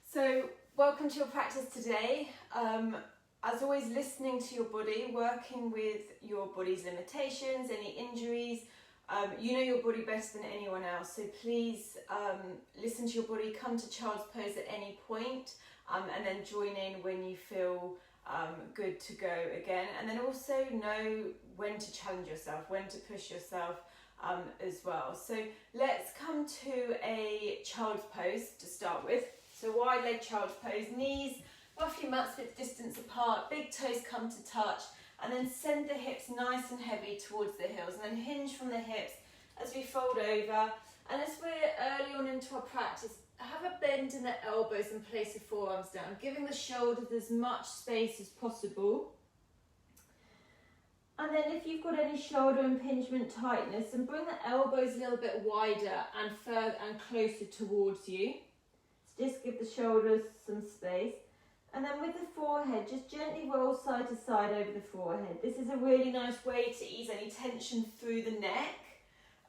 So, welcome to your practice today. As always, listening to your body, working with your body's limitations, any injuries. You know your body better than anyone else, so please listen to your body, come to child's pose at any point, and then join in when you feel good to go again. And then also know when to challenge yourself, when to push yourself as well. So let's come to a child's pose to start with. So wide leg child's pose, knees roughly mat width distance apart, big toes come to touch, and then send the hips nice and heavy towards the heels, and then hinge from the hips as we fold over. And as we're early on into our practice, have a bend in the elbows and place the forearms down, giving the shoulders as much space as possible. And then if you've got any shoulder impingement tightness, then bring the elbows a little bit wider and further and closer towards you. So just give the shoulders some space. And then with the forehead, just gently roll side to side over the forehead. This is a really nice way to ease any tension through the neck,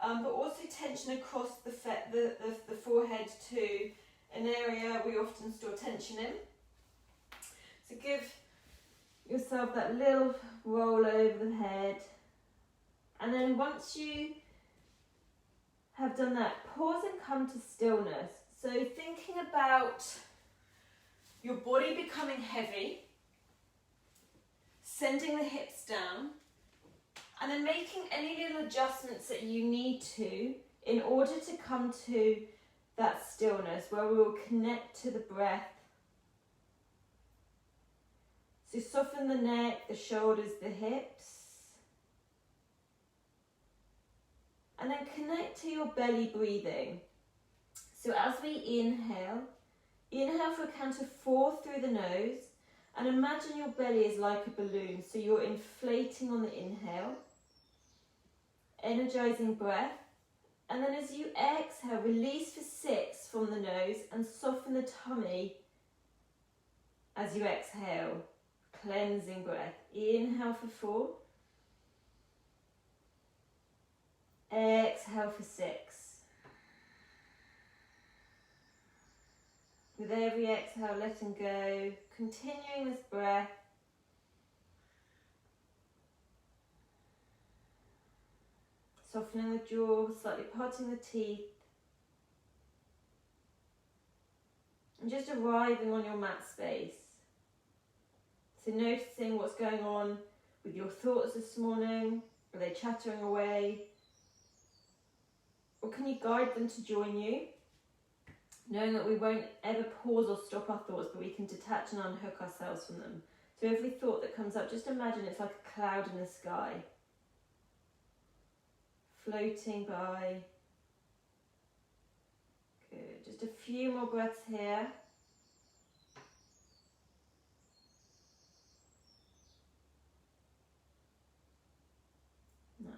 but also tension across the forehead too, an area we often store tension in. So give yourself that little roll over the head. And then once you have done that, pause and come to stillness. So thinking about your body becoming heavy, sending the hips down, and then making any little adjustments that you need to in order to come to that stillness where we will connect to the breath. So soften the neck, the shoulders, the hips. And then connect to your belly breathing. So as we inhale for a count of 4 through the nose, and imagine your belly is like a balloon, so you're inflating on the inhale, energizing breath, and then as you exhale, release for 6 from the nose and soften the tummy as you exhale, cleansing breath. Inhale for 4, exhale for 6. With every exhale, letting go, continuing this breath. Softening the jaw, slightly parting the teeth. And just arriving on your mat space. So noticing what's going on with your thoughts this morning. Are they chattering away? Or can you guide them to join you? Knowing that we won't ever pause or stop our thoughts, but we can detach and unhook ourselves from them. So every thought that comes up, just imagine it's like a cloud in the sky, floating by. Good. Just a few more breaths here. Nice.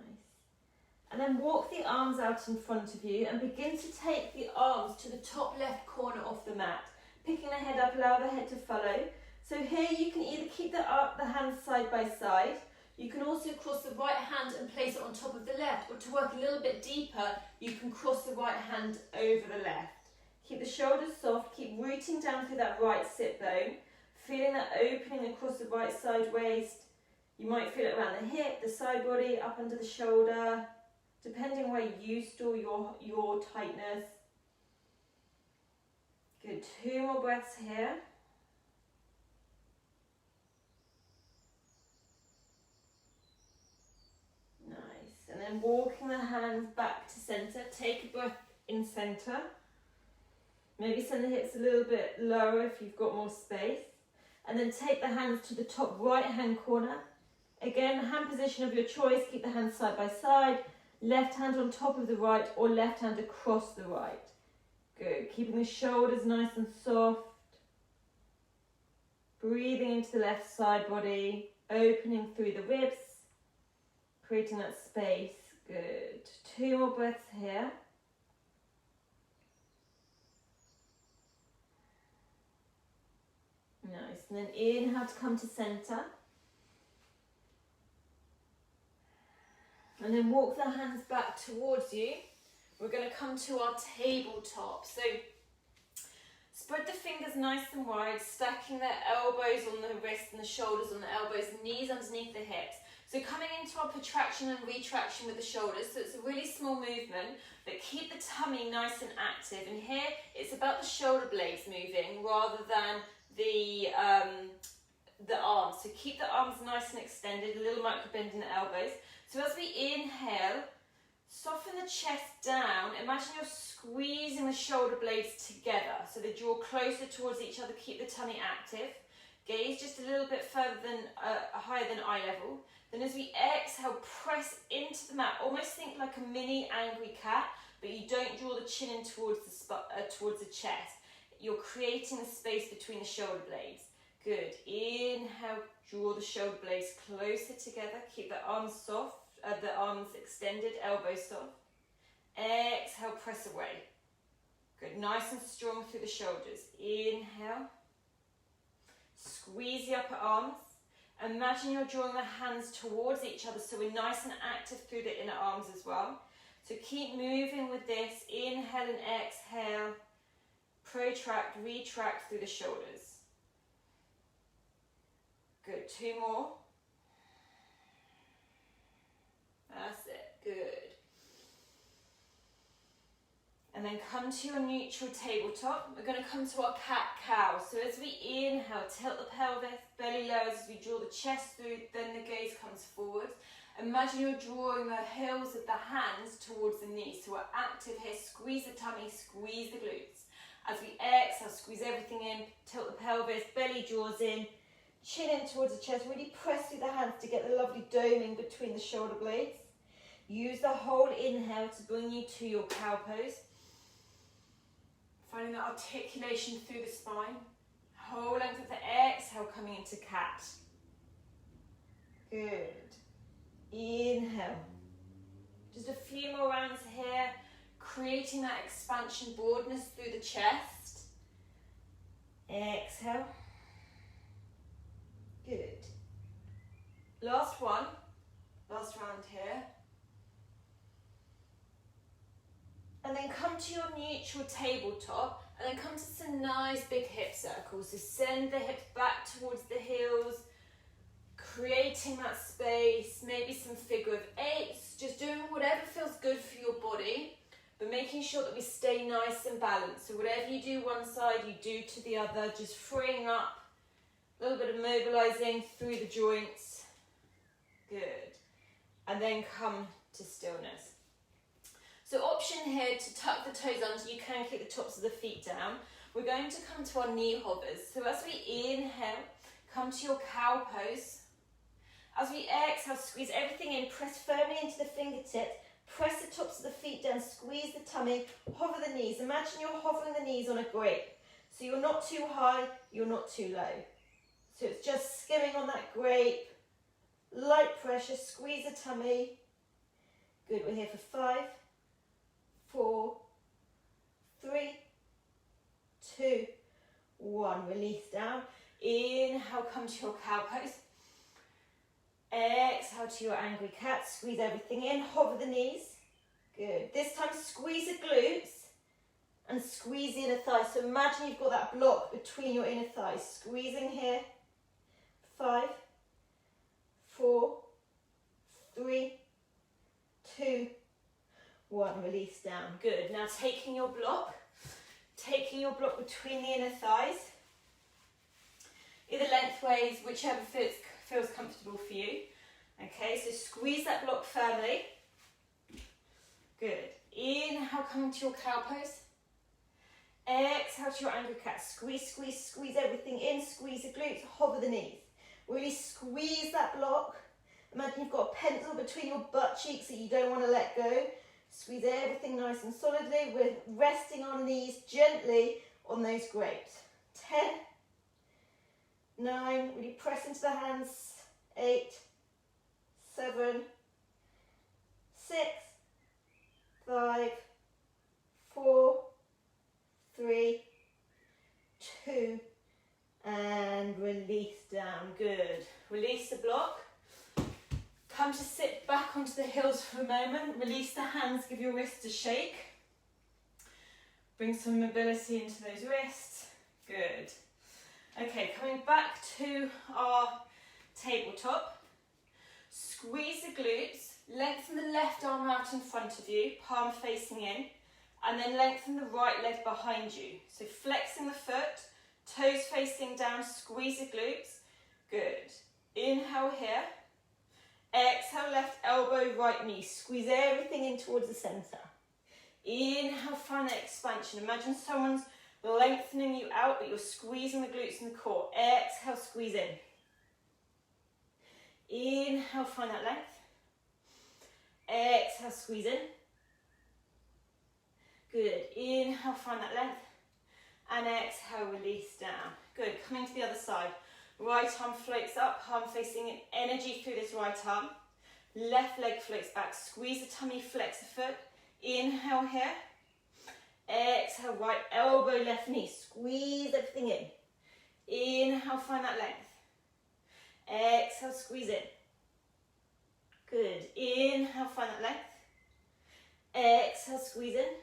And then walk the arms out in front of you and begin to take the arms to the top left corner of the mat. Picking the head up, allow the head to follow. So here you can either keep the hands side by side. You can also cross the right hand and place it on top of the left. Or to work a little bit deeper, you can cross the right hand over the left. Keep the shoulders soft, keep rooting down through that right sit bone. Feeling that opening across the right side waist. You might feel it around the hip, the side body, up under the shoulder. Depending where you store your tightness. Good, 2 more breaths here. Nice, and then walking the hands back to center. Take a breath in center. Maybe send the hips a little bit lower if you've got more space. And then take the hands to the top right hand corner. Again, hand position of your choice. Keep the hands side by side. Left hand on top of the right or left hand across the right. Good. Keeping the shoulders nice and soft. Breathing into the left side body. Opening through the ribs. Creating that space. Good. 2 more breaths here. Nice. And then inhale to come to center. And then walk the hands back towards you. We're going to come to our tabletop. So Spread the fingers nice and wide, stacking the elbows on the wrists and the shoulders on the elbows, knees underneath the hips. So coming into our protraction and retraction with the shoulders, so it's a really small movement, but keep the tummy nice and active. And here, it's about the shoulder blades moving rather than the arms. So keep the arms nice and extended, a little micro bend in the elbows. So as we inhale, soften the chest down. Imagine you're squeezing the shoulder blades together, so they draw closer towards each other. Keep the tummy active. Gaze just a little bit further than, higher than eye level. Then as we exhale, press into the mat. Almost think like a mini angry cat, but you don't draw the chin in towards the chest. You're creating the space between the shoulder blades. Good. Inhale, draw the shoulder blades closer together. Keep the arms soft, the arms extended, elbows soft. Exhale, press away. Good. Nice and strong through the shoulders. Inhale. Squeeze the upper arms. Imagine you're drawing the hands towards each other, so we're nice and active through the inner arms as well. So keep moving with this. Inhale and exhale. Protract, retract through the shoulders. Good. 2 more. That's it. Good. And then come to your neutral tabletop. We're going to come to our cat-cow. So as we inhale, tilt the pelvis, belly lowers as we draw the chest through, then the gaze comes forward. Imagine you're drawing the heels of the hands towards the knees. So we're active here. Squeeze the tummy, squeeze the glutes. As we exhale, squeeze everything in, tilt the pelvis, belly draws in, chin in towards the chest. Really press through the hands to get the lovely doming between the shoulder blades. Use the whole inhale to bring you to your cow pose. Finding that articulation through the spine. Whole length of the exhale coming into cat. Good. Inhale. Just a few more rounds here, creating that expansion, broadness through the chest. Exhale. Good. Last one. Last round here. And then come to your neutral tabletop, and then come to some nice big hip circles. So send the hips back towards the heels, creating that space, maybe some figure of eights, just doing whatever feels good for your body, but making sure that we stay nice and balanced. So whatever you do one side, you do to the other, just freeing up, a little bit of mobilizing through the joints. Good. And then come to stillness. So option here to tuck the toes under, you can keep the tops of the feet down. We're going to come to our knee hovers. So as we inhale, come to your cow pose. As we exhale, squeeze everything in, press firmly into the fingertips, press the tops of the feet down, squeeze the tummy, hover the knees. Imagine you're hovering the knees on a grape. So you're not too high, you're not too low. So it's just skimming on that grape, light pressure, squeeze the tummy. Good, we're here for 5, 4, 3, 2, 1. Release down. Inhale, come to your cow pose. Exhale to your angry cat. Squeeze everything in. Hover the knees. Good. This time squeeze the glutes and squeeze the inner thighs. So imagine you've got that block between your inner thighs. Squeezing here. 5, 4, 3, 2, 1. Release down. Good. Now taking your block between the inner thighs, either lengthways, whichever feels comfortable for you. Okay, so squeeze that block firmly. Good. Inhale, coming to your cow pose. Exhale to your angry cat. Squeeze, squeeze, squeeze everything in. Squeeze the glutes, hover the knees. Really squeeze that block. Imagine you've got a pencil between your butt cheeks that you don't want to let go. Squeeze everything nice and solidly. We're resting our knees gently on those grapes. 10, 9, really press into the hands. 8, 7, 6, 5, 4, 3, 2, and release down. Good. Release the block. Come to sit back onto the heels for a moment. Release the hands, give your wrists a shake. Bring some mobility into those wrists. Good. Okay, coming back to our tabletop. Squeeze the glutes, lengthen the left arm out in front of you, palm facing in, and then lengthen the right leg behind you. So flexing the foot, toes facing down, squeeze the glutes. Good. Inhale here. Exhale, left elbow, right knee. Squeeze everything in towards the centre. Inhale, find that expansion. Imagine someone's lengthening you out, but you're squeezing the glutes and the core. Exhale, squeeze in. Inhale, find that length. Exhale, squeeze in. Good. Inhale, find that length. And exhale, release down. Good. Coming to the other side. Right arm floats up, palm facing in, energy through this right arm. Left leg floats back. Squeeze the tummy, flex the foot. Inhale here. Exhale, right elbow, left knee. Squeeze everything in. Inhale, find that length. Exhale, squeeze in. Good. Inhale, find that length. Exhale, squeeze in.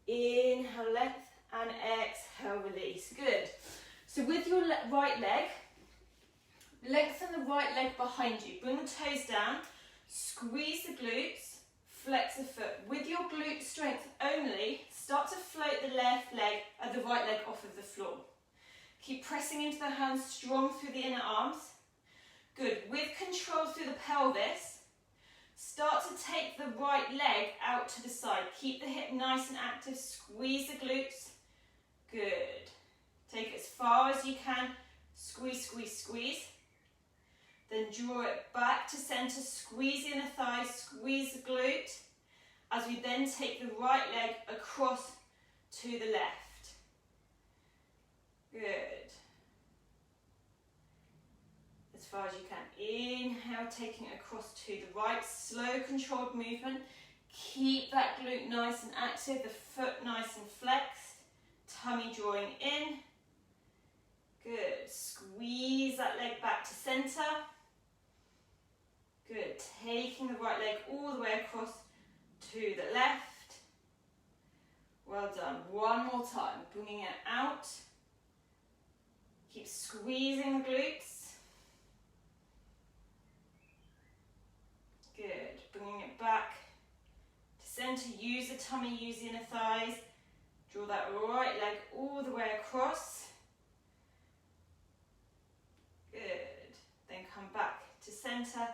Inhale, length, and exhale, release. Good. So with your right leg, lengthen the right leg behind you. Bring the toes down, squeeze the glutes, flex the foot. With your glute strength only, start to float the left leg and the right leg off of the floor. Keep pressing into the hands, strong through the inner arms. Good. With control through the pelvis, start to take the right leg out to the side. Keep the hip nice and active. Squeeze the glutes. Good. Take it as far as you can. Squeeze, squeeze, squeeze. Then draw it back to centre. Squeeze the inner thigh. Squeeze the glute. As we then take the right leg across to the left. Good. As far as you can. Inhale, taking it across to the right. Slow, controlled movement. Keep that glute nice and active. The foot nice and flexed. Tummy drawing in. Good. Squeeze that leg back to centre. Good. Taking the right leg all the way across to the left. Well done. One more time. Bringing it out. Keep squeezing the glutes. Good. Bringing it back to centre. Use the tummy, use the inner thighs. Draw that right leg all the way across. Good. Then come back to centre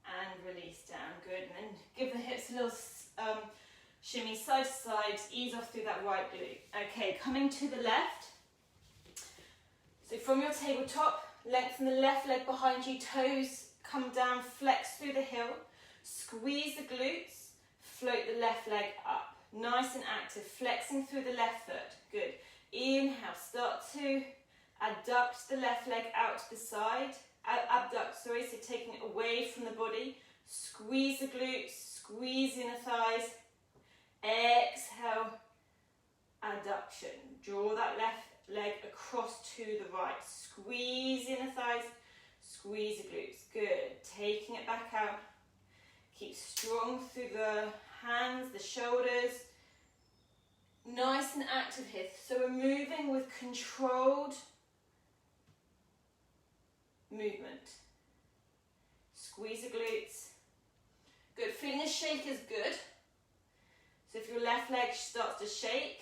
and release down. Good. And then give the hips a little shimmy side to side. Ease off through that right glute. Okay, coming to the left. So from your tabletop, lengthen the left leg behind you. Toes come down, flex through the heel. Squeeze the glutes. Float the left leg up. Nice and active. Flexing through the left foot. Good. Inhale. Start to adduct the left leg out to the side. Abduct, sorry, so taking it away from the body. Squeeze the glutes, squeeze the inner thighs. Exhale, adduction. Draw that left leg across to the right. Squeeze the inner thighs, squeeze the glutes. Good. Taking it back out. Keep strong through the hands, the shoulders. Nice and active here. So we're moving with controlled movement. Squeeze the glutes. Good. Feeling a shake is good. So if your left leg starts to shake,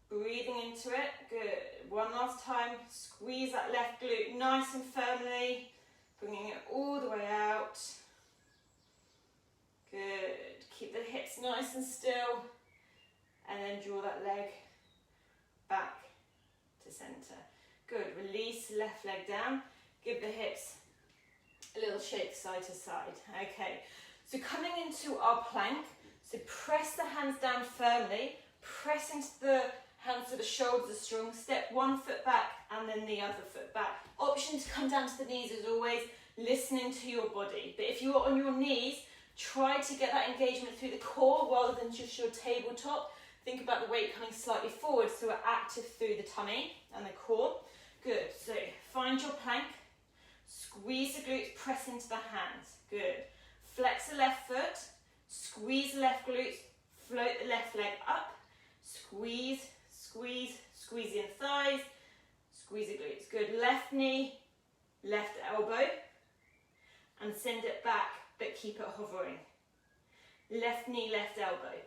breathing into it. Good. One last time. Squeeze that left glute nice and firmly. Bringing it all the way out. Good. Keep the hips nice and still. And then draw that leg back to centre. Good. Release the left leg down. Give the hips a little shake side to side. Okay. So coming into our plank. So press the hands down firmly. Press into the hands so the shoulders are strong. Step one foot back and then the other foot back. Option to come down to the knees as always. Listening to your body. But if you are on your knees, try to get that engagement through the core rather than just your tabletop. Think about the weight coming slightly forward so we're active through the tummy and the core. Good. So find your plank. Squeeze the glutes, press into the hands. Good. Flex the left foot. Squeeze the left glutes. Float the left leg up. Squeeze, squeeze, Squeeze the thighs, squeeze the glutes. Good. Left knee, left elbow, and send it back, but keep it hovering. Left knee, left elbow,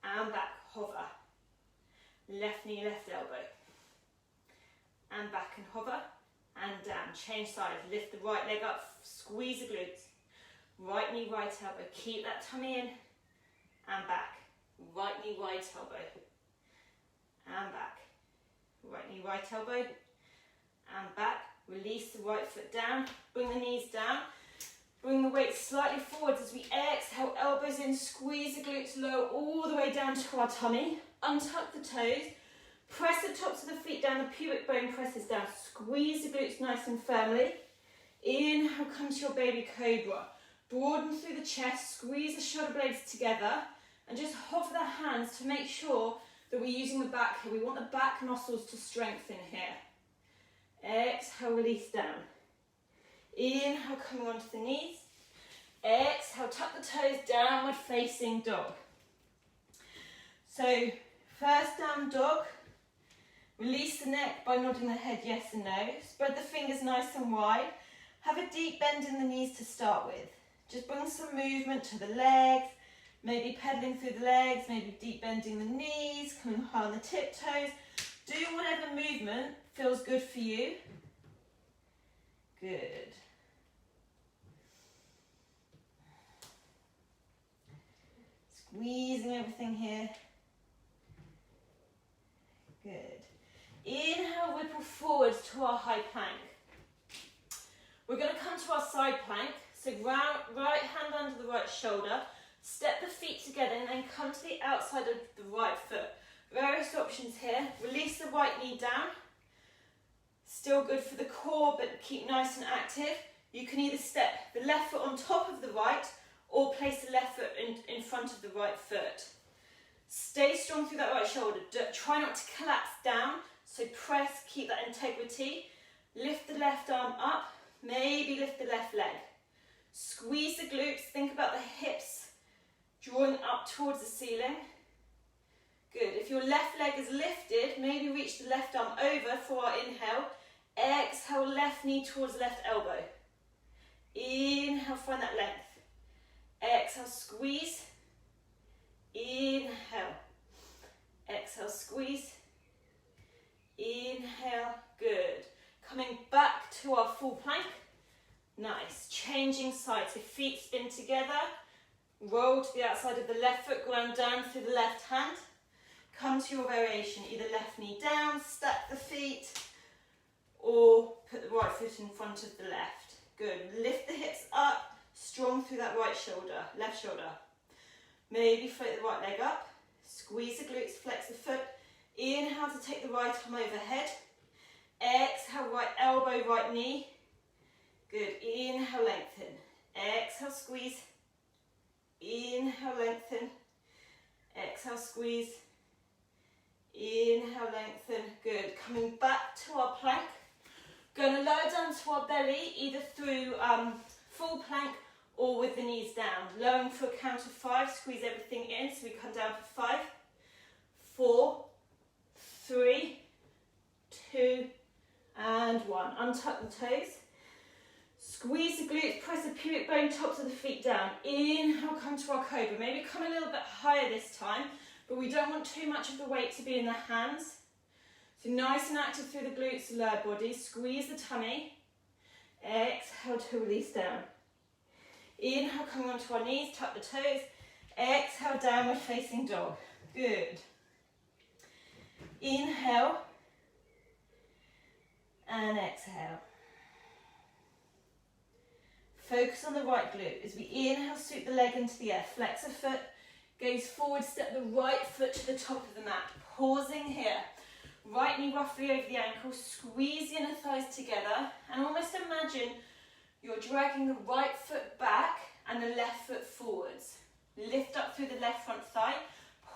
and back, hover. Left knee, left elbow, and back and hover, and down. Change sides. Lift the right leg up, squeeze the glutes. Right knee, right elbow. Keep that tummy in, and back. Right knee, right elbow, and back. Right knee, right elbow, and back. Release the right foot down. Bring the knees down. Bring the weight slightly forwards as we exhale. Elbows in, squeeze the glutes low all the way down to our tummy. Untuck the toes. Press the tops of the feet down. The pubic bone presses down. Squeeze the glutes nice and firmly. Inhale, come to your baby cobra. Broaden through the chest. Squeeze the shoulder blades together. And just hover the hands to make sure that we're using the back here. We want the back muscles to strengthen here. Exhale, release down. Inhale, coming onto the knees. Exhale, tuck the toes, downward facing dog. So, first down dog. Release the neck by nodding the head yes and no. Spread the fingers nice and wide. Have a deep bend in the knees to start with. Just bring some movement to the legs. Maybe pedaling through the legs, maybe deep bending the knees, coming high on the tiptoes. Do whatever movement feels good for you. Good. Squeezing everything here. Good. Inhale, ripple forwards to our high plank. We're going to come to our side plank. So right hand under the right shoulder. Step the feet together and then come to the outside of the right foot. Various options here. Release the right knee down. Still good for the core, but keep nice and active. You can either step the left foot on top of the right or place the left foot in front of the right foot. Stay strong through that right shoulder. Try not to collapse down. So press, keep that integrity. Lift the left arm up. Maybe lift the left leg. Squeeze the glutes. Think about the hips drawing up towards the ceiling. Good. If your left leg is lifted, maybe reach the left arm over for our inhale. Exhale, left knee towards left elbow. Inhale, find that length. Exhale, squeeze. Inhale. Exhale, squeeze. Inhale. Good. Coming back to our full plank. Nice. Changing sides. So feet spin together. Roll to the outside of the left foot. Ground down through the left hand. Come to your variation. Either left knee down, stack the feet, or put the right foot in front of the left. Good. Lift the hips up. Strong through that right shoulder, left shoulder. Maybe float the right leg up. Squeeze the glutes, flex the foot. Inhale to take the right arm overhead. Exhale, right elbow, right knee. Good. Inhale, lengthen. Exhale, squeeze. Inhale, lengthen. Exhale, squeeze. Inhale, lengthen. Good. Coming back to our plank. Going to lower down to our belly, either through full plank or with the knees down. Lowering for a count of 5. Squeeze everything in. So we come down for 5, 4, 3, 2, and 1. Untuck the toes. Squeeze the glutes, press the pubic bone, tops of the feet down. Inhale, come to our cobra. Maybe come a little bit higher this time, but we don't want too much of the weight to be in the hands. So nice and active through the glutes, lower body. Squeeze the tummy. Exhale to release down. Inhale, coming onto our knees, tuck the toes. Exhale, downward facing dog. Good. Inhale. And exhale. Focus on the right glute. As we inhale, sweep the leg into the air. Flex a foot, gaze forward, step the right foot to the top of the mat. Pausing here. Right knee roughly over the ankle. Squeeze the inner thighs together. And almost imagine you're dragging the right foot back and the left foot forwards. Lift up through the left front thigh.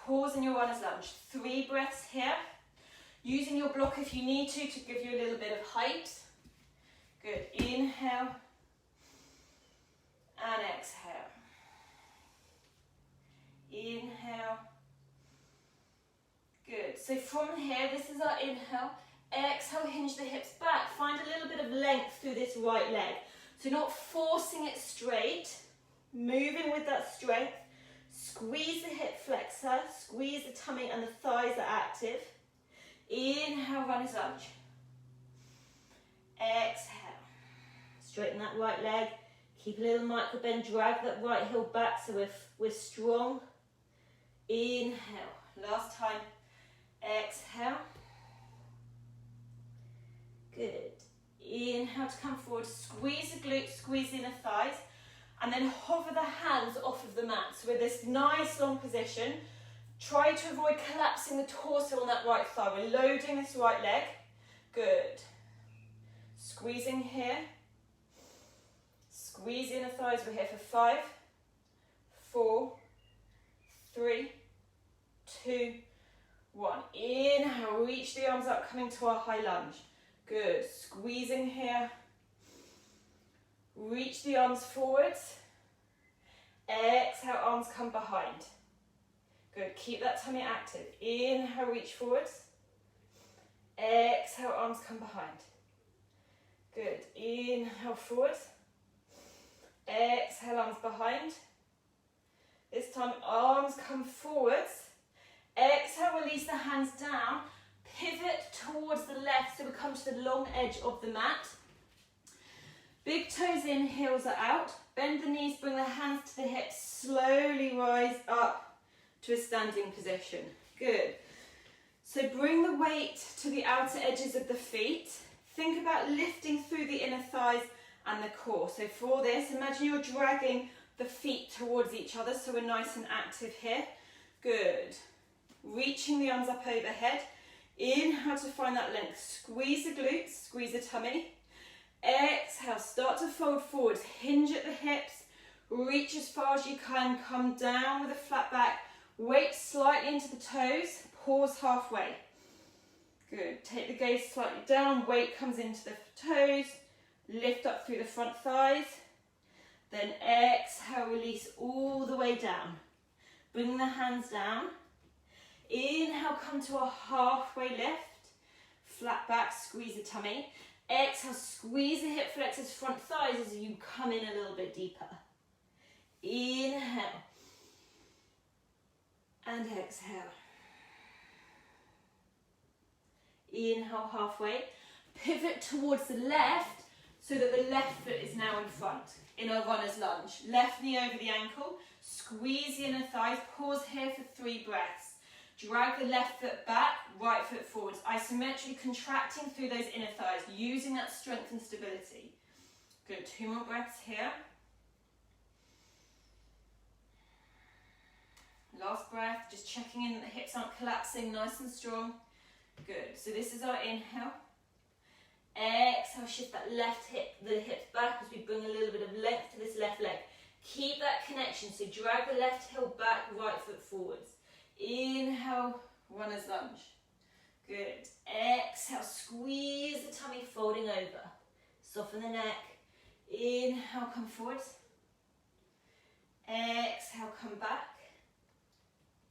Pause in your runner's lunge. 3 breaths here. Using your block if you need to give you a little bit of height. Good. Inhale. And exhale. Inhale. Good. So from here, this is our inhale. Exhale, hinge the hips back. Find a little bit of length through this right leg. So not forcing it straight, moving with that strength. Squeeze the hip flexor, squeeze the tummy and the thighs are active. Inhale, runner's lunge. Exhale. Straighten that right leg. Keep a little micro bend, drag that right heel back so we're strong. Inhale. Last time. Exhale. Good. Inhale to come forward. Squeeze the glutes, squeeze the inner thighs. And then hover the hands off of the mat. So with this nice long position, try to avoid collapsing the torso on that right thigh. We're loading this right leg. Good. Squeezing here. Squeeze the inner thighs. We're here for 5, 4, 3, 2, 1. Inhale, reach the arms up, coming to our high lunge. Good. Squeezing here. Reach the arms forwards. Exhale, arms come behind. Good. Keep that tummy active. Inhale, reach forwards. Exhale, arms come behind. Good. Inhale, forwards. Exhale, arms behind. This time, arms come forwards. Exhale, release the hands down. Pivot towards the left so we come to the long edge of the mat. Big toes in, heels are out. Bend the knees, bring the hands to the hips. Slowly rise up to a standing position. Good. So bring the weight to the outer edges of the feet. Think about lifting through the inner thighs and the core. So for this, imagine you're dragging the feet towards each other so we're nice and active here. Good. Reaching the arms up overhead. Inhale to find that length. Squeeze the glutes, squeeze the tummy. Exhale, start to fold forwards. Hinge at the hips. Reach as far as you can. Come down with a flat back. Weight slightly into the toes. Pause halfway. Good. Take the gaze slightly down. Weight comes into the toes. Lift up through the front thighs. Then exhale, release all the way down. Bring the hands down. Inhale, come to a halfway lift. Flat back, squeeze the tummy. Exhale, squeeze the hip flexors, front thighs as you come in a little bit deeper. Inhale. And exhale. Inhale, halfway. Pivot towards the left so that the left foot is now in front in our runner's lunge. Left knee over the ankle. Squeeze the inner thighs. Pause here for 3 breaths. Drag the left foot back, right foot forwards, isometrically contracting through those inner thighs, using that strength and stability. Good, 2 more breaths here. Last breath, just checking in that the hips aren't collapsing, nice and strong. Good, so this is our inhale. Exhale, shift that left hip, the hips back as we bring a little bit of length to this left leg. Keep that connection, so drag the left heel back, right foot forwards. Inhale, runner's lunge. Good. Exhale, squeeze the tummy, folding over. Soften the neck. Inhale, come forwards. Exhale, come back.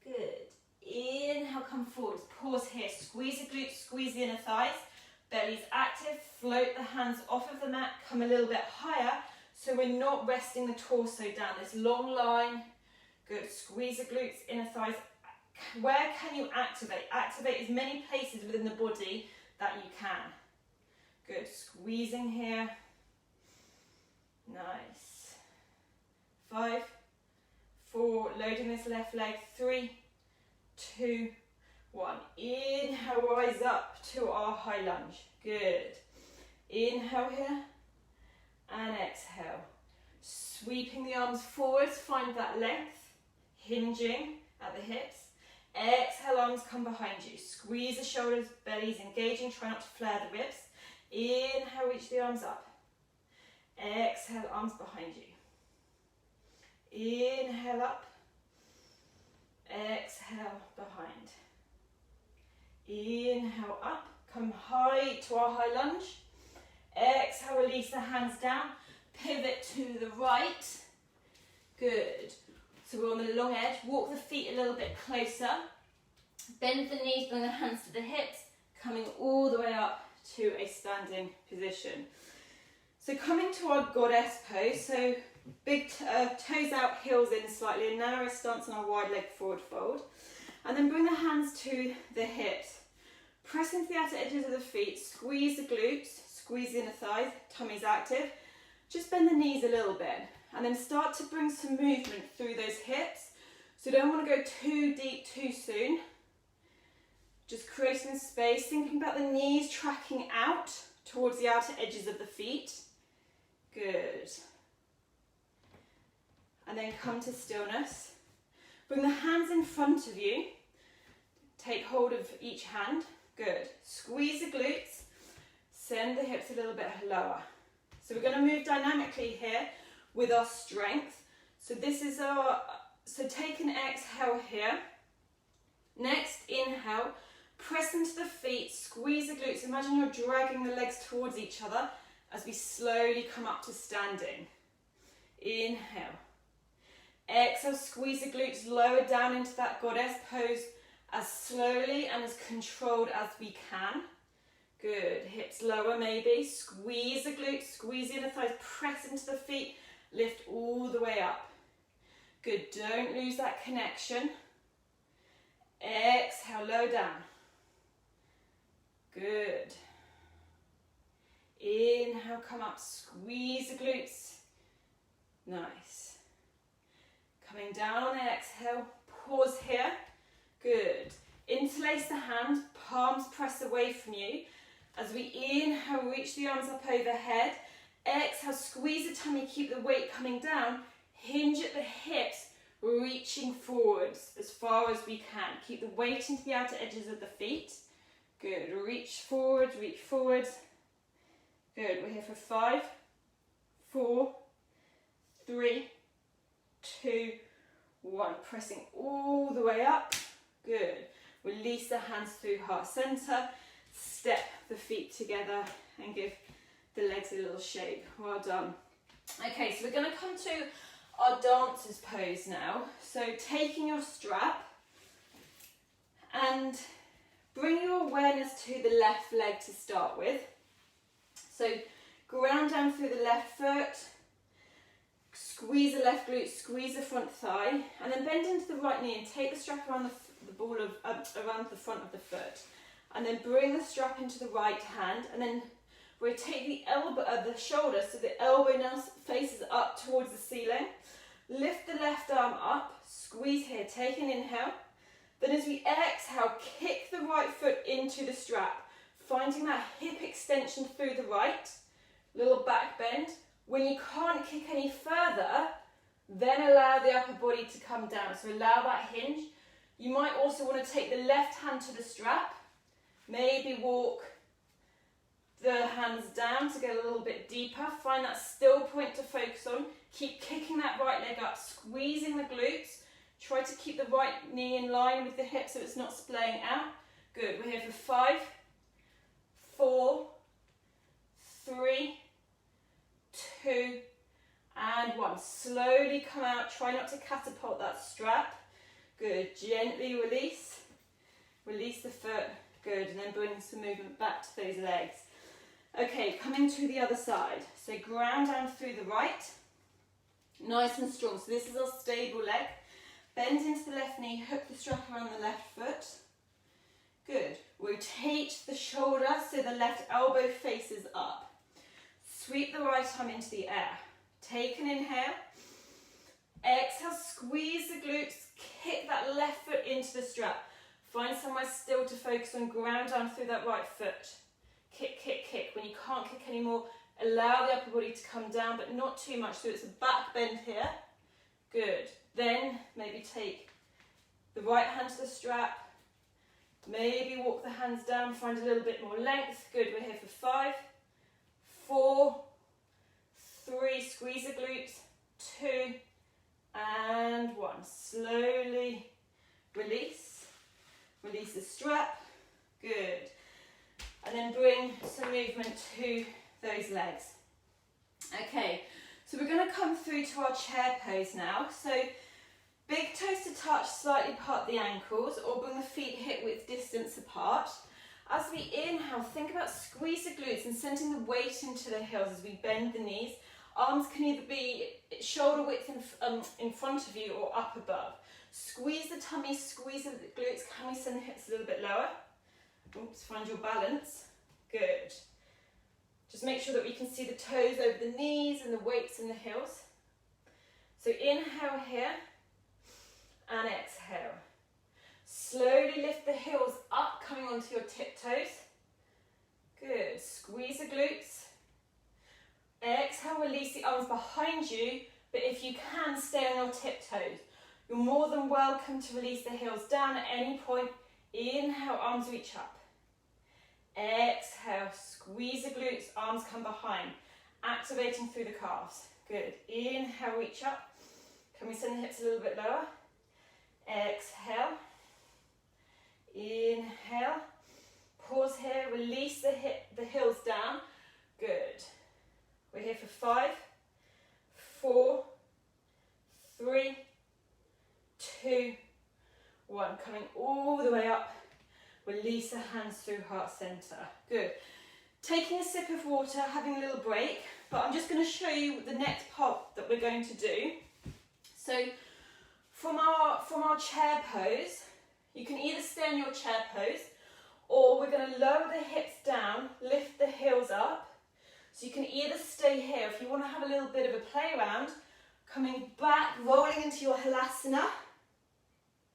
Good. Inhale, come forwards. Pause here. Squeeze the glutes, squeeze the inner thighs. Belly's active. Float the hands off of the mat. Come a little bit higher so we're not resting the torso down. This long line. Good. Squeeze the glutes, inner thighs. Where can you activate? Activate as many places within the body that you can. Good. Squeezing here. Nice. 5, 4. Loading this left leg. 3, 2, 1. Inhale, rise up to our high lunge. Good. Inhale here. And exhale. Sweeping the arms forwards. Find that length. Hinging at the hips. Exhale, arms come behind you. Squeeze the shoulders, bellies engaging. Try not to flare the ribs. Inhale, reach the arms up. Exhale, arms behind you. Inhale up. Exhale, behind. Inhale up. Come high to our high lunge. Exhale, release the hands down. Pivot to the right. Good. So we're on the long edge. Walk the feet a little bit closer. Bend the knees, bring the hands to the hips, coming all the way up to a standing position. So coming to our goddess pose, so big toes out, heels in slightly, a narrow stance on our wide leg forward fold. And then bring the hands to the hips. Press into the outer edges of the feet, squeeze the glutes, squeeze the inner thighs, tummy's active. Just bend the knees a little bit. And then start to bring some movement through those hips. So you don't want to go too deep too soon. Just creating space, thinking about the knees tracking out towards the outer edges of the feet. Good. And then come to stillness. Bring the hands in front of you. Take hold of each hand. Good. Squeeze the glutes. Send the hips a little bit lower. So we're going to move dynamically here with our strength. So this is our, so take an exhale here. Next, inhale. Press into the feet, squeeze the glutes. Imagine you're dragging the legs towards each other as we slowly come up to standing. Inhale. Exhale, squeeze the glutes, lower down into that goddess pose as slowly and as controlled as we can. Good. Hips lower maybe. Squeeze the glutes, squeeze the inner thighs, press into the feet, lift all the way up. Good. Don't lose that connection. Exhale, low down. Good. Inhale, come up, squeeze the glutes. Nice. Coming down on the exhale, pause here. Good. Interlace the hands, palms press away from you. As we inhale, reach the arms up overhead. Exhale, squeeze the tummy, keep the weight coming down. Hinge at the hips, reaching forwards as far as we can. Keep the weight into the outer edges of the feet. Good. Reach forwards, reach forwards. Good. We're here for 5, 4, 3, 2, 1. Pressing all the way up. Good. Release the hands through heart center. Step the feet together and give the legs a little shake. Well done. Okay, so we're going to come to our dancer's pose now. So taking your strap and bring your awareness to the left leg to start with. So ground down through the left foot, squeeze the left glute, squeeze the front thigh, and then bend into the right knee and take the strap around the ball of around the front of the foot. And then bring the strap into the right hand, and then rotate the elbow, the shoulder, so the elbow now faces up towards the ceiling. Lift the left arm up, squeeze here, take an inhale. Then as we exhale, kick the right foot into the strap, finding that hip extension through the right, little back bend. When you can't kick any further, then allow the upper body to come down. So allow that hinge. You might also want to take the left hand to the strap, maybe walk the hands down to get a little bit deeper. Find that still point to focus on. Keep kicking that right leg up, squeezing the glutes. Try to keep the right knee in line with the hip so it's not splaying out. Good. We're here for 5, 4, 3, 2, and 1. Slowly come out. Try not to catapult that strap. Good. Gently release. Release the foot. Good. And then bring some movement back to those legs. Okay, coming to the other side. So ground down through the right. Nice and strong. So this is our stable leg. Bend into the left knee, hook the strap around the left foot. Good. Rotate the shoulder so the left elbow faces up. Sweep the right arm into the air. Take an inhale. Exhale, squeeze the glutes, kick that left foot into the strap. Find somewhere still to focus on, ground down through that right foot. Kick, kick, kick. When you can't kick anymore, allow the upper body to come down, but not too much. So it's a back bend here. Good. Then maybe take the right hand to the strap. Maybe walk the hands down, find a little bit more length. Good. We're here for 5, 4, 3. Squeeze the glutes. 2, and 1. Slowly release. Release the strap. Good. And then bring some movement to those legs. Okay, so we're going to come through to our chair pose now. So Big toes to touch, slightly part the ankles, or bring the feet hip width distance apart. As we inhale, think about squeeze the glutes and sending the weight into the heels as we bend the knees. Arms can either be shoulder width in front of you or up above. Squeeze the tummy, squeeze the glutes. Can we send the hips a little bit lower? Oops, find your balance. Good. Just make sure that we can see the toes over the knees and the weights in the heels. So inhale here and exhale. Slowly lift the heels up, coming onto your tiptoes. Good. Squeeze the glutes. Exhale, release the arms behind you, but if you can, stay on your tiptoes. You're more than welcome to release the heels down at any point. Inhale, arms reach up. Exhale, squeeze the glutes, arms come behind, activating through the calves. Good. Inhale, reach up. Can we send the hips a little bit lower? Exhale. Inhale. Pause here, release the heels down. Good. We're here for 5, 4, 3, 2, 1. Coming all the way up. Release the hands through heart center. Good. Taking a sip of water, having a little break, but I'm just going to show you the next part that we're going to do. So from our chair pose, you can either stay in your chair pose, or we're going to lower the hips down, lift the heels up. So you can either stay here, if you want to have a little bit of a play around, coming back, rolling into your halasana,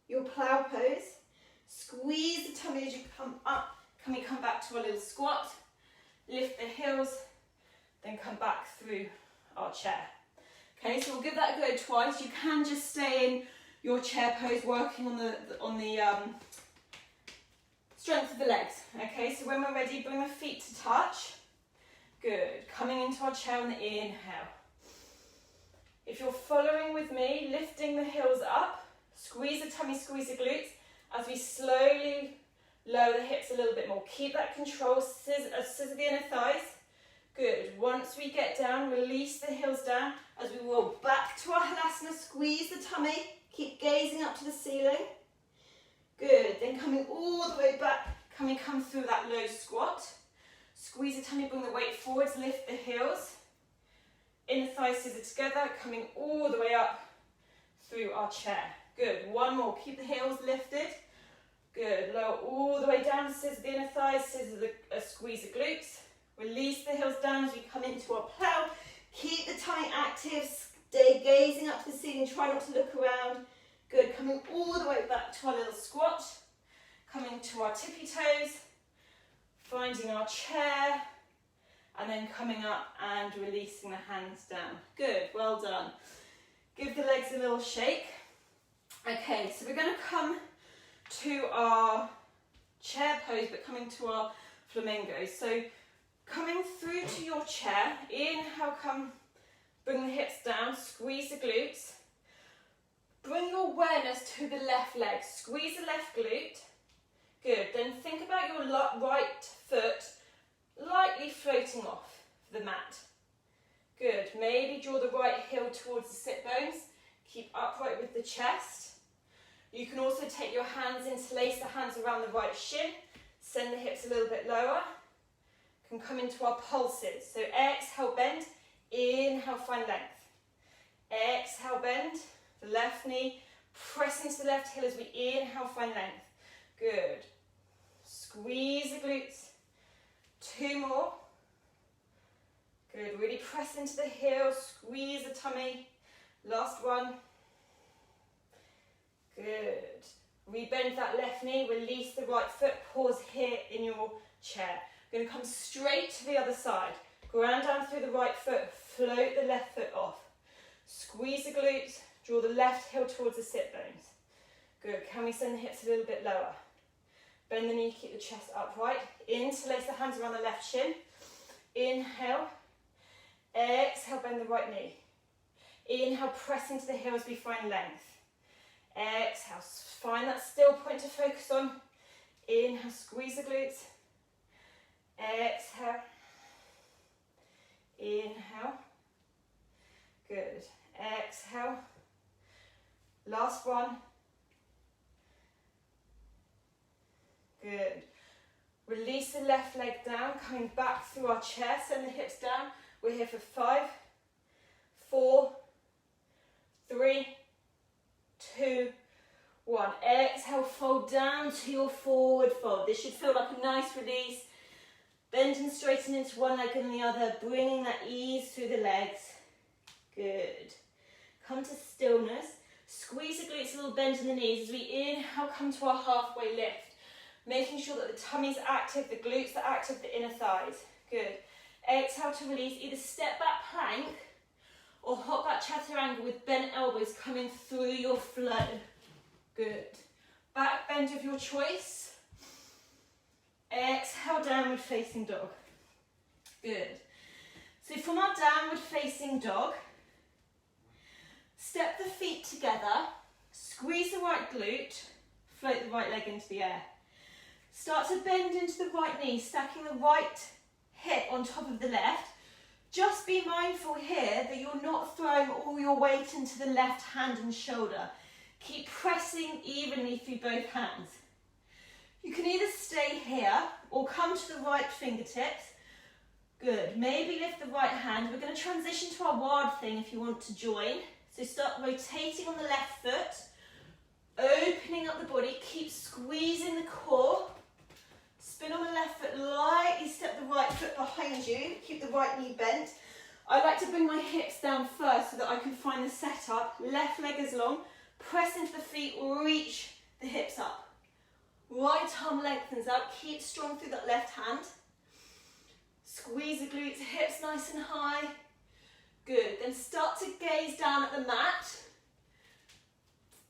your plow pose. Squeeze the tummy as you come up. Can we come back to a little squat? Lift the heels, then come back through our chair. Okay, so we'll give that a go twice. You can just stay in your chair pose, working on the strength of the legs. Okay, so when we're ready, bring the feet to touch. Good. Coming into our chair on the inhale. If you're following with me, lifting the heels up, squeeze the tummy, squeeze the glutes, as we slowly lower the hips a little bit more. Keep that control, scissor the inner thighs. Good. Once we get down, release the heels down as we roll back to our halasana, squeeze the tummy, keep gazing up to the ceiling. Good. Then coming all the way back, can we come through that low squat? Squeeze the tummy, bring the weight forwards, lift the heels. Inner thighs scissor together, coming all the way up through our chair. Good. One more. Keep the heels lifted. Good. Lower all the way down, scissor the inner thighs, squeeze the glutes. Release the heels down as we come into our plow. Keep the tummy active. Stay gazing up to the ceiling. Try not to look around. Good. Coming all the way back to our little squat. Coming to our tippy toes. Finding our chair. And then coming up and releasing the hands down. Good. Well done. Give the legs a little shake. Okay, so we're going to come to our chair pose, but coming to our flamingo. So coming through to your chair, inhale, come, bring the hips down, squeeze the glutes. Bring your awareness to the left leg, squeeze the left glute. Good, then think about your right foot lightly floating off the mat. Good, maybe draw the right heel towards the sit bones. Keep upright with the chest. You can also take your hands, interlace the hands around the right shin. Send the hips a little bit lower. Can come into our pulses. So exhale, bend. Inhale, find length. Exhale, bend. The left knee. Press into the left heel as we inhale, find length. Good. Squeeze the glutes. 2 more. Good. Really press into the heel. Squeeze the tummy. Last one. Good. Rebend that left knee, release the right foot, pause here in your chair. We're going to come straight to the other side. Ground down through the right foot, float the left foot off. Squeeze the glutes, draw the left heel towards the sit bones. Good. Can we send the hips a little bit lower? Bend the knee, keep the chest upright. Interlace the hands around the left shin. Inhale. Exhale, bend the right knee. Inhale, press into the heels, we find length. Exhale, find that still point to focus on. Inhale, squeeze the glutes. Exhale. Inhale. Good. Exhale. Last one. Good. Release the left leg down, coming back through our chair, send the hips down. We're here for 5, 4, 3, 2, 1. Exhale, fold down to your forward fold. This should feel like a nice release. Bend and straighten into one leg and the other, bringing that ease through the legs. Good. Come to stillness. Squeeze the glutes, a little bend in the knees. As we inhale, come to our halfway lift. Making sure that the tummy's active, the glutes are active, the inner thighs. Good. Exhale to release. Either step back plank or hop back chaturanga with bent elbows coming through your flow. Good. Back bend of your choice. Exhale, downward facing dog. Good. So from our downward facing dog, step the feet together, squeeze the right glute, float the right leg into the air. Start to bend into the right knee, stacking the right hip on top of the left. Just be mindful here that you're not throwing all your weight into the left hand and shoulder. Keep pressing evenly through both hands. You can either stay here or come to the right fingertips. Good. Maybe lift the right hand. We're going to transition to our wild thing if you want to join. So start rotating on the left foot, opening up the body, keep squeezing the core. Spin on the left foot, lightly step the right foot behind you, keep the right knee bent. I like to bring my hips down first so that I can find the setup. Left leg is long, press into the feet, reach the hips up. Right arm lengthens out, keep strong through that left hand. Squeeze the glutes, hips nice and high. Good, then start to gaze down at the mat.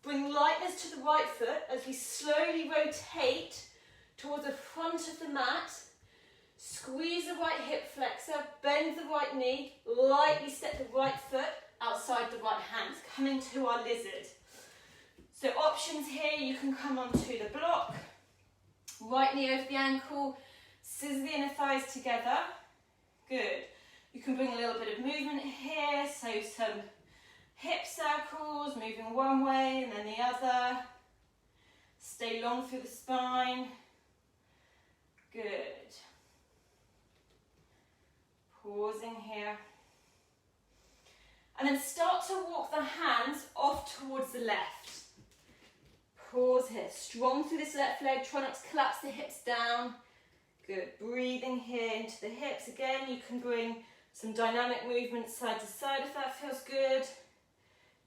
Bring lightness to the right foot as we slowly rotate towards the front of the mat. Squeeze the right hip flexor, bend the right knee, lightly step the right foot outside the right hand, coming to our lizard. So options here, you can come onto the block, right knee over the ankle, scissor the inner thighs together. Good. You can bring a little bit of movement here, so some hip circles, moving one way and then the other. Stay long through the spine. Good. Pausing here. And then start to walk the hands off towards the left. Pause here. Strong through this left leg. Try not to collapse the hips down. Good. Breathing here into the hips. Again, you can bring some dynamic movement side to side if that feels good.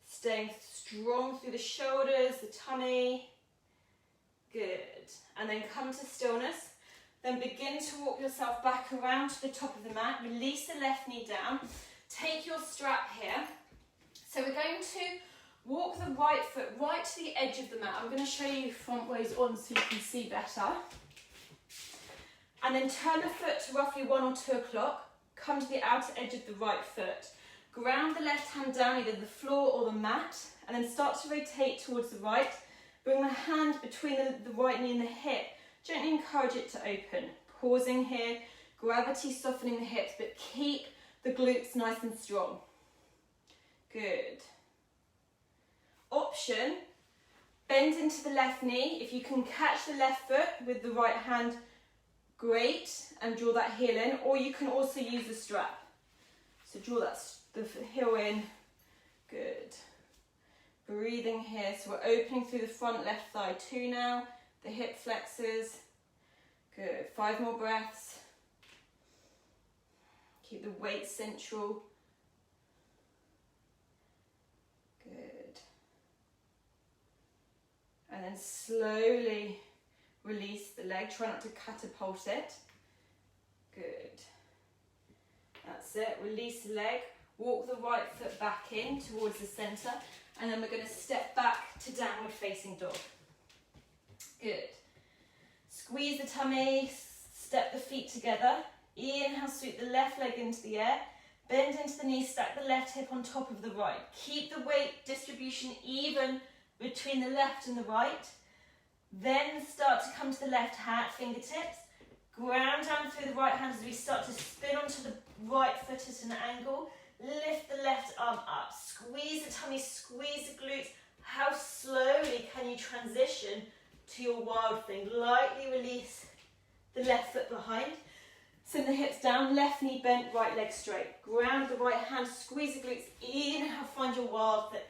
Staying strong through the shoulders, the tummy. Good. And then come to stillness. Then begin to walk yourself back around to the top of the mat. Release the left knee down. Take your strap here. So we're going to walk the right foot right to the edge of the mat. I'm going to show you front ways on so you can see better. And then turn the foot to roughly 1 or 2 o'clock. Come to the outer edge of the right foot. Ground the left hand down either the floor or the mat. And then start to rotate towards the right. Bring the hand between the right knee and the hip. Gently encourage it to open. Pausing here. Gravity softening the hips, but keep the glutes nice and strong. Good. Option, bend into the left knee. If you can catch the left foot with the right hand, great, and draw that heel in, or you can also use the strap. So draw the heel in. Good. Breathing here. So we're opening through the front left thigh 2 now. The hip flexors. Good. 5 more breaths. Keep the weight central. Good. And then slowly release the leg. Try not to catapult it. Good. That's it. Release the leg. Walk the right foot back in towards the centre. And then we're going to step back to downward facing dog. Good. Squeeze the tummy. Step the feet together. Inhale, sweep the left leg into the air. Bend into the knee. Stack the left hip on top of the right. Keep the weight distribution even between the left and the right. Then start to come to the left hand, fingertips. Ground down through the right hand as we start to spin onto the right foot at an angle. Lift the left arm up. Squeeze the tummy, squeeze the glutes. How slowly can you transition to your wild thing? Lightly release the left foot behind. Send the hips down, left knee bent, right leg straight. Ground the right hand, squeeze the glutes. Inhale, find your wild thing.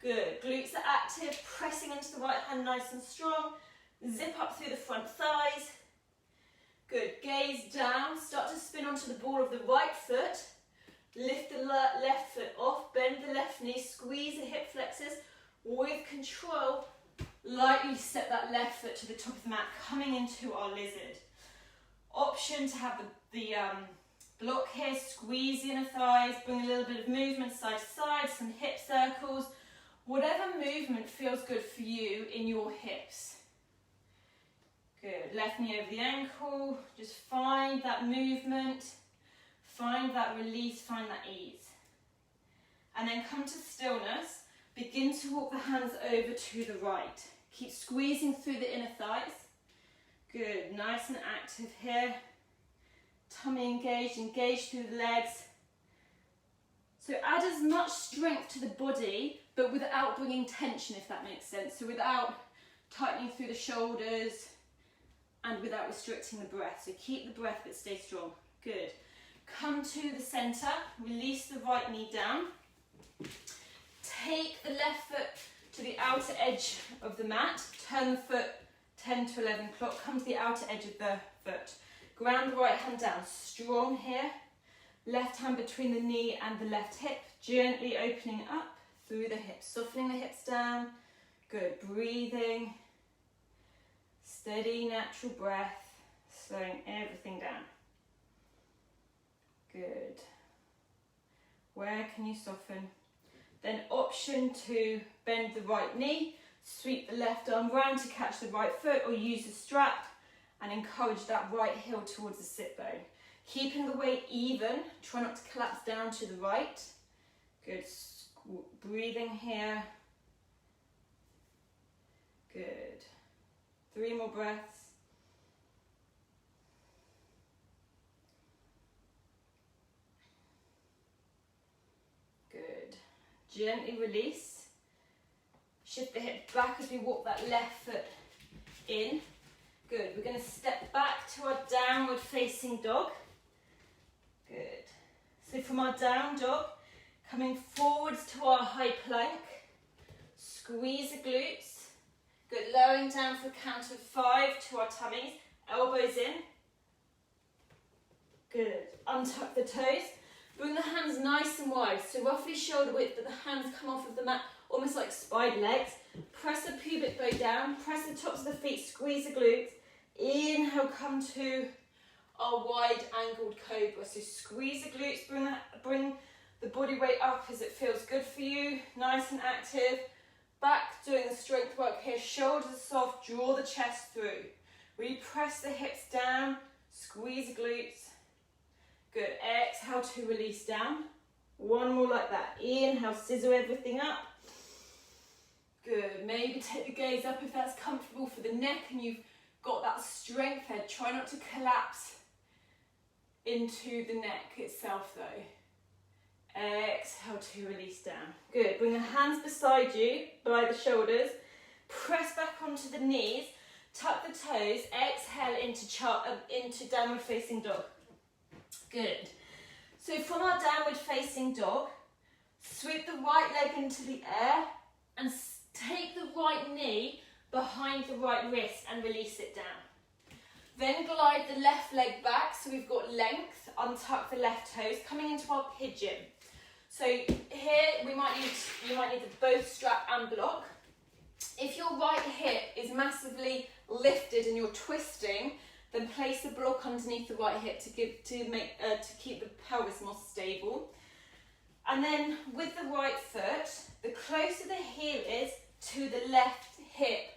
Good. Glutes are active, pressing into the right hand nice and strong. Zip up through the front thighs. Good. Gaze down, start to spin onto the ball of the right foot. Lift the left foot off, bend the left knee, squeeze the hip flexors. With control, lightly step that left foot to the top of the mat, coming into our lizard. Option to have the block here, squeeze the inner thighs, bring a little bit of movement side to side, some hip circles. Whatever movement feels good for you in your hips. Good. Left knee over the ankle. Just find that movement. Find that release. Find that ease. And then come to stillness. Begin to walk the hands over to the right. Keep squeezing through the inner thighs. Good. Nice and active here. Tummy engaged. Engage through the legs. So add as much strength to the body, but without bringing tension, if that makes sense. So without tightening through the shoulders and without restricting the breath. So keep the breath but stay strong. Good. Come to the centre, release the right knee down. Take the left foot to the outer edge of the mat. Turn the foot 10 to 11 o'clock. Come to the outer edge of the foot. Ground the right hand down. Strong here. Left hand between the knee and the left hip. Gently opening up through the hips. Softening the hips down. Good. Breathing. Steady, natural breath. Slowing everything down. Good. Where can you soften? Then option to bend the right knee. Sweep the left arm round to catch the right foot or use the strap and encourage that right heel towards the sit bone. Keeping the weight even, try not to collapse down to the right. Good, breathing here. Good. 3 more breaths. Good. Gently release. Shift the hips back as we walk that left foot in. Good. We're going to step back to our downward facing dog. Good. So from our down dog, coming forwards to our high plank. Squeeze the glutes. Good. Lowering down for a count of 5 to our tummies. Elbows in. Good. Untuck the toes. Bring the hands nice and wide. So roughly shoulder width, but the hands come off of the mat almost like spider legs. Press the pubic bone down. Press the tops of the feet. Squeeze the glutes. Inhale, come to our wide angled cobra. So squeeze the glutes, bring the body weight up as it feels good for you. Nice and active. Back, doing the strength work here. Shoulders soft, draw the chest through. Really press the hips down, squeeze the glutes. Good. Exhale to release down. One more like that. Inhale, scissor everything up. Good. Maybe take the gaze up if that's comfortable for the neck and you've got that strength there. Try not to collapse into the neck itself though. Exhale to release down. Good. Bring the hands beside you by the shoulders. Press back onto the knees. Tuck the toes. Exhale into downward facing dog. Good. So from our downward facing dog, sweep the right leg into the air and take the right knee behind the right wrist and release it down. Then glide the left leg back so we've got length. Untuck the left toes, coming into our pigeon. So here you might need both strap and block. If your right hip is massively lifted and you're twisting, then place a block underneath the right hip to keep the pelvis more stable. And then with the right foot, the closer the heel is to the left hip,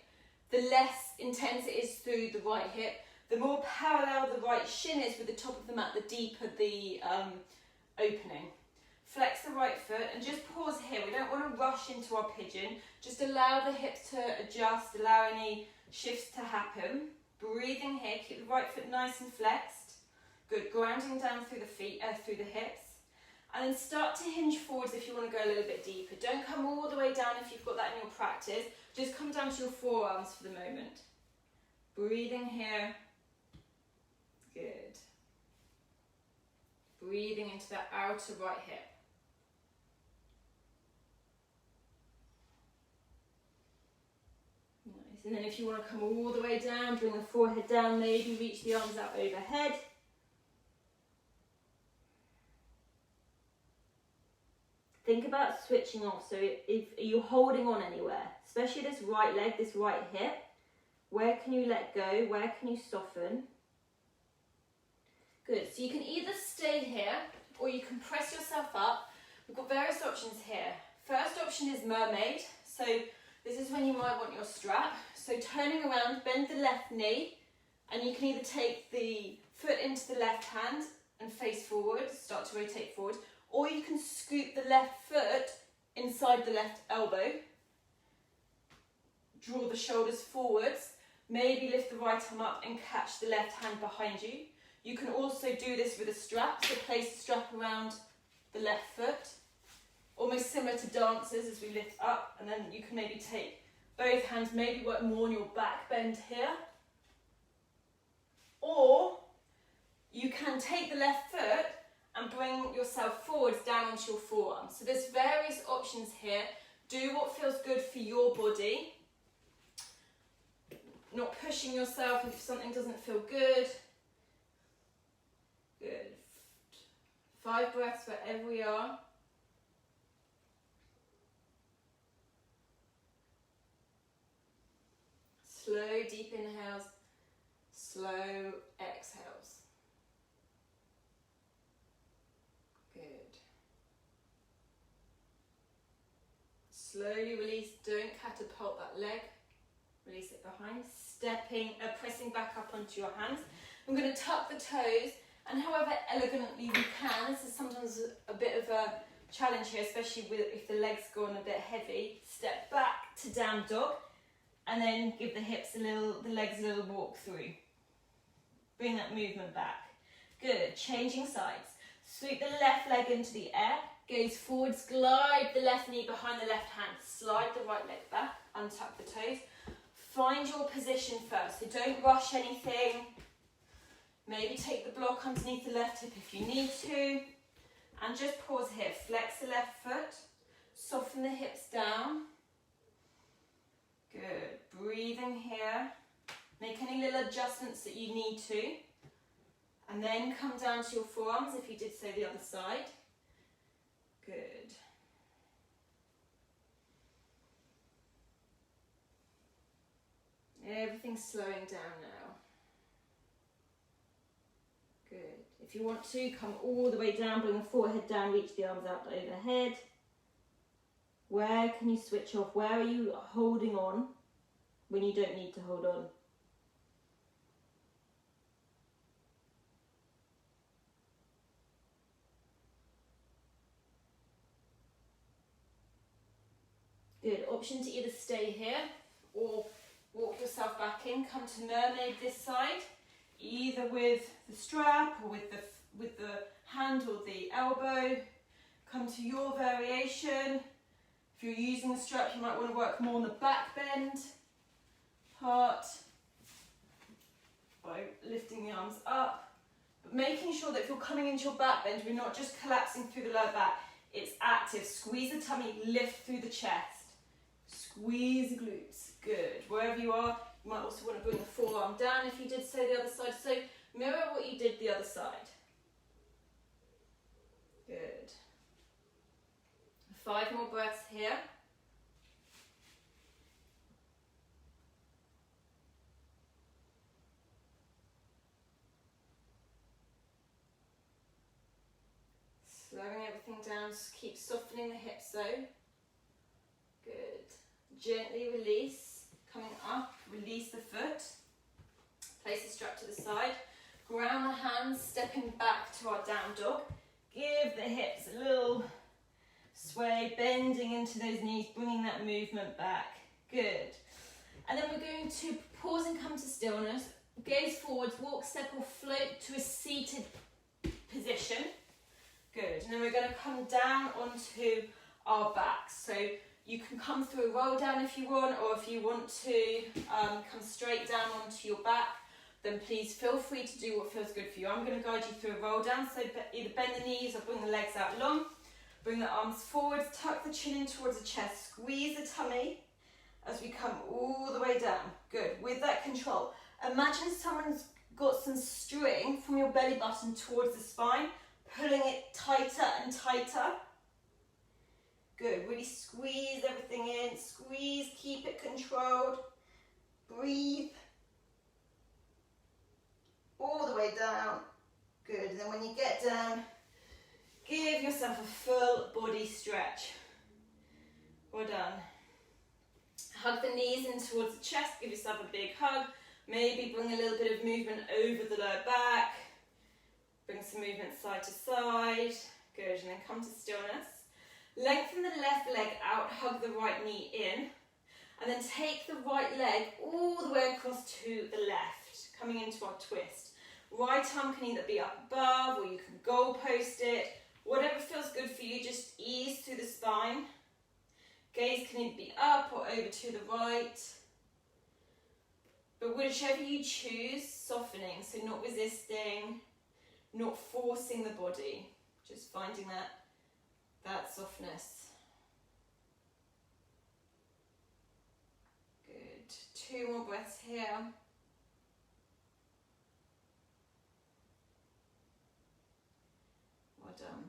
the less intense it is through the right hip. The more parallel the right shin is with the top of the mat, the deeper the opening. Flex the right foot and just pause here. We don't want to rush into our pigeon. Just allow the hips to adjust, allow any shifts to happen. Breathing here, keep the right foot nice and flexed. Good, grounding down through the feet, through the hips. And then start to hinge forwards if you want to go a little bit deeper. Don't come all the way down if you've got that in your practice. Just come down to your forearms for the moment. Breathing here. Good. Breathing into that outer right hip. Nice. And then if you want to come all the way down, bring the forehead down, maybe reach the arms out overhead. Think about switching off. So if you're holding on anywhere, especially this right leg, this right hip, where can you let go? Where can you soften? Good. So you can either stay here or you can press yourself up. We've got various options here. First option is mermaid. So this is when you might want your strap. So turning around, bend the left knee, and you can either take the foot into the left hand and face forward, start to rotate forward, or you can scoop the left foot inside the left elbow, draw the shoulders forwards, maybe lift the right arm up and catch the left hand behind you. You can also do this with a strap, so place the strap around the left foot, almost similar to dancers as we lift up, and then you can maybe take both hands, maybe work more on your back bend here. Or you can take the left foot and bring yourself forwards down onto your forearm. So there's various options here. Do what feels good for your body. Not pushing yourself if something doesn't feel good. Good. 5 breaths wherever we are. Slow, deep inhales. Slow exhales. Good. Slowly release, don't catapult that leg. Release it behind, pressing back up onto your hands. I'm going to tuck the toes, and however elegantly we can, this is sometimes a bit of a challenge here, especially if the legs go on a bit heavy. Step back to down dog, and then give the legs a little walk through. Bring that movement back. Good, changing sides. Sweep the left leg into the air, gaze forwards, glide the left knee behind the left hand, slide the right leg back, untuck the toes. Find your position first, so don't rush anything. Maybe take the block underneath the left hip if you need to. And just pause here, flex the left foot, soften the hips down. Good, breathing here. Make any little adjustments that you need to. And then come down to your forearms if you did so the other side. Good. Everything's slowing down now. Good. If you want to, come all the way down, bring the forehead down, reach the arms out overhead. Where can you switch off? Where are you holding on when you don't need to hold on? Good. Option to either stay here or walk yourself back in. Come to mermaid this side, either with the strap or with the hand or the elbow. Come to your variation. If you're using the strap, you might want to work more on the back bend part by lifting the arms up. But making sure that if you're coming into your back bend, we're not just collapsing through the lower back. It's active. Squeeze the tummy, lift through the chest. Squeeze the glutes. Good. Wherever you are, you might also want to bring the forearm down if you did so the other side. So mirror what you did the other side. Good. 5 more breaths here. Slowing everything down, just keep softening the hips though. Good. Gently release, coming up, release the foot. Place the strap to the side. Ground the hands, stepping back to our down dog. Give the hips a little sway, bending into those knees, bringing that movement back. Good. And then we're going to pause and come to stillness. Gaze forwards, walk, step or float to a seated position. Good. And then we're going to come down onto our back. So you can come through a roll down if you want, or if you want to come straight down onto your back, then please feel free to do what feels good for you. I'm going to guide you through a roll down, so either bend the knees or bring the legs out long. Bring the arms forward, tuck the chin in towards the chest, squeeze the tummy as we come all the way down. Good. With that control, imagine someone's got some string from your belly button towards the spine, pulling it tighter and tighter. Good. Really squeeze everything in. Squeeze, keep it controlled. Breathe. All the way down. Good. And then when you get down, give yourself a full body stretch. Well done. Hug the knees in towards the chest. Give yourself a big hug. Maybe bring a little bit of movement over the lower back. Bring some movement side to side. Good. And then come to stillness. Lengthen the left leg out. Hug the right knee in. And then take the right leg all the way across to the left. Coming into our twist. Right arm can either be up above, or you can goal post it. Whatever feels good for you, just ease through the spine. Gaze can either be up or over to the right. But whichever you choose, softening, so not resisting, not forcing the body, just finding that softness. Good. 2 more breaths here. Well done.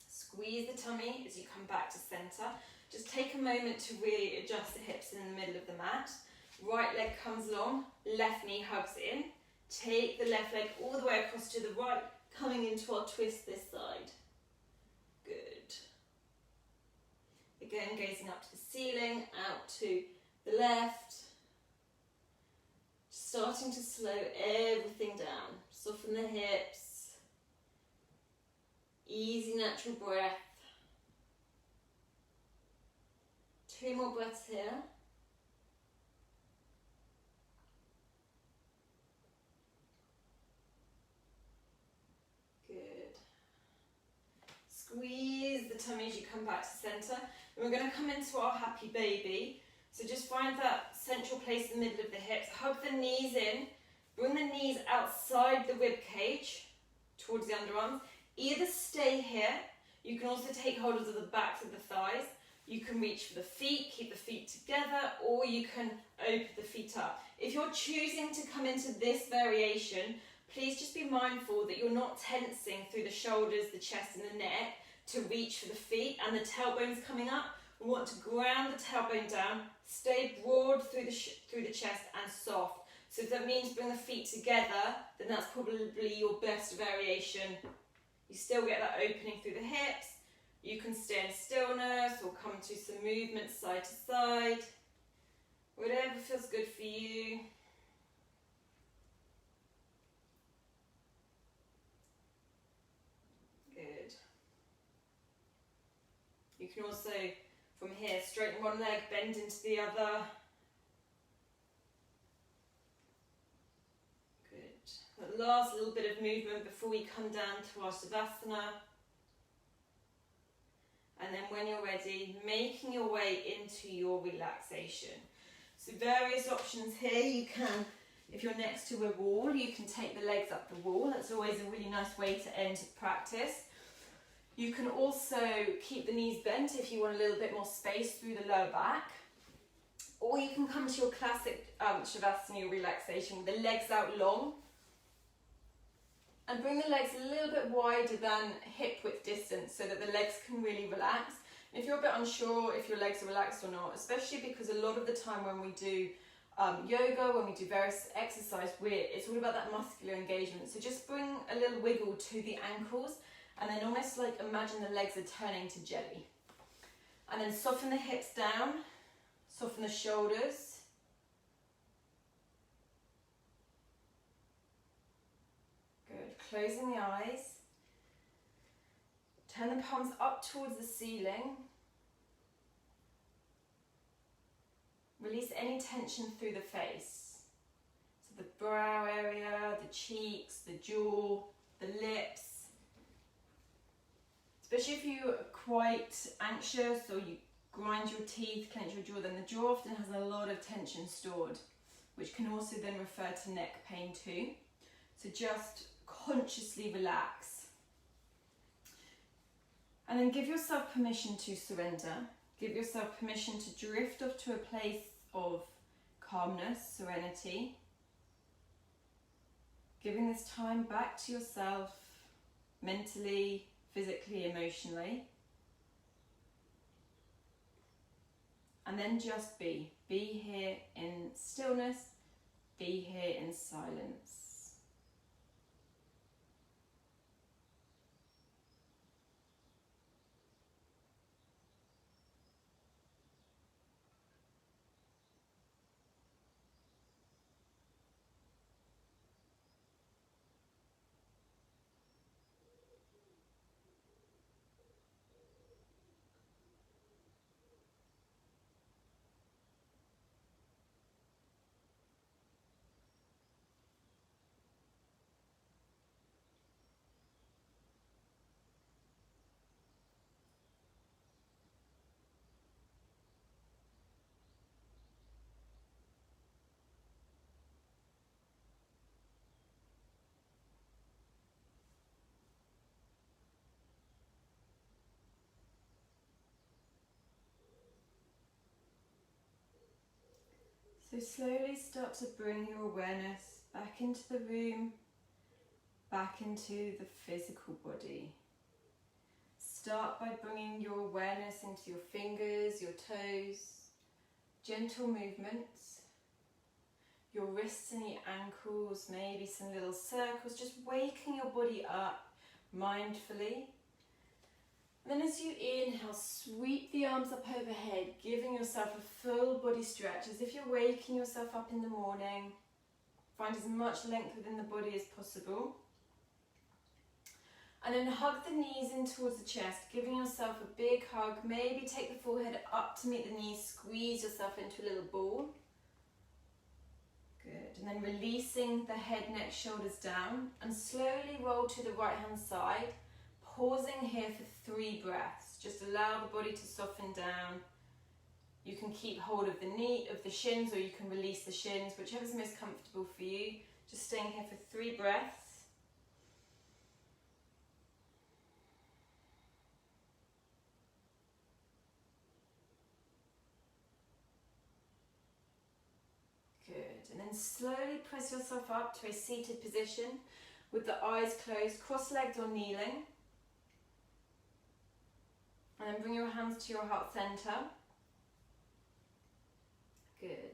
Squeeze the tummy as you come back to center. Just take a moment to really adjust the hips in the middle of the mat. Right leg comes long, left knee hugs in. Take the left leg all the way across to the right, coming into our twist this side. Good. Again, gazing up to the ceiling, out to the left. Starting to slow everything down. Soften the hips. Easy natural breath. 2 more breaths here. Good. Squeeze the tummy as you come back to center. And we're going to come into our happy baby. So just find that central place in the middle of the hips. Hug the knees in. Bring the knees outside the rib cage towards the underarms. Either stay here. You can also take hold of the backs of the thighs. You can reach for the feet, keep the feet together, or you can open the feet up. If you're choosing to come into this variation, please just be mindful that you're not tensing through the shoulders, the chest and the neck to reach for the feet, and the tailbone's coming up. We want to ground the tailbone down, stay broad through the chest and soft. So if that means bring the feet together, then that's probably your best variation. You still get that opening through the hips. You can stay in stillness or come to some movement side to side. Whatever feels good for you. Good. You can also, from here, straighten one leg, bend into the other. Good. The last little bit of movement before we come down to our Savasana. And then when you're ready, making your way into your relaxation. So various options here. You can, if you're next to a wall, you can take the legs up the wall. That's always a really nice way to end practice. You can also keep the knees bent if you want a little bit more space through the lower back. Or you can come to your classic Shavasana relaxation with the legs out long. And bring the legs a little bit wider than hip width distance so that the legs can really relax. And if you're a bit unsure if your legs are relaxed or not, especially because a lot of the time when we do yoga, when we do various exercise, it's all about that muscular engagement. So just bring a little wiggle to the ankles and then almost like imagine the legs are turning to jelly. And then soften the hips down, soften the shoulders. Closing the eyes, turn the palms up towards the ceiling, release any tension through the face, so the brow area, the cheeks, the jaw, the lips. especially if you're quite anxious or you grind your teeth, clench your jaw, then the jaw often has a lot of tension stored, which can also then refer to neck pain too. So just consciously relax. And then give yourself permission to surrender. Give yourself permission to drift off to a place of calmness, serenity. Giving this time back to yourself, mentally, physically, emotionally. And then just be. Be here in stillness. Be here in silence. So slowly start to bring your awareness back into the room, back into the physical body. Start by bringing your awareness into your fingers, your toes, gentle movements, your wrists and your ankles, maybe some little circles, just waking your body up mindfully. And then as you inhale, sweep the arms up overhead, giving yourself a full body stretch as if you're waking yourself up in the morning. Find as much length within the body as possible. And then hug the knees in towards the chest, giving yourself a big hug. Maybe take the forehead up to meet the knees, squeeze yourself into a little ball. Good. And then releasing the head, neck, shoulders down and slowly roll to the right hand side. Pausing here for 3 breaths. Just allow the body to soften down. You can keep hold of the shins, or you can release the shins, whichever's most comfortable for you. Just staying here for 3 breaths. Good. And then slowly press yourself up to a seated position with the eyes closed, cross-legged or kneeling. And then bring your hands to your heart center. Good.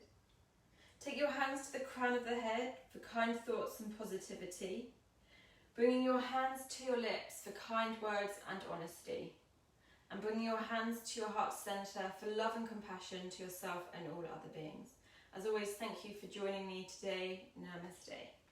Take your hands to the crown of the head for kind thoughts and positivity. Bringing your hands to your lips for kind words and honesty. And bringing your hands to your heart center for love and compassion to yourself and all other beings. As always, thank you for joining me today. Namaste.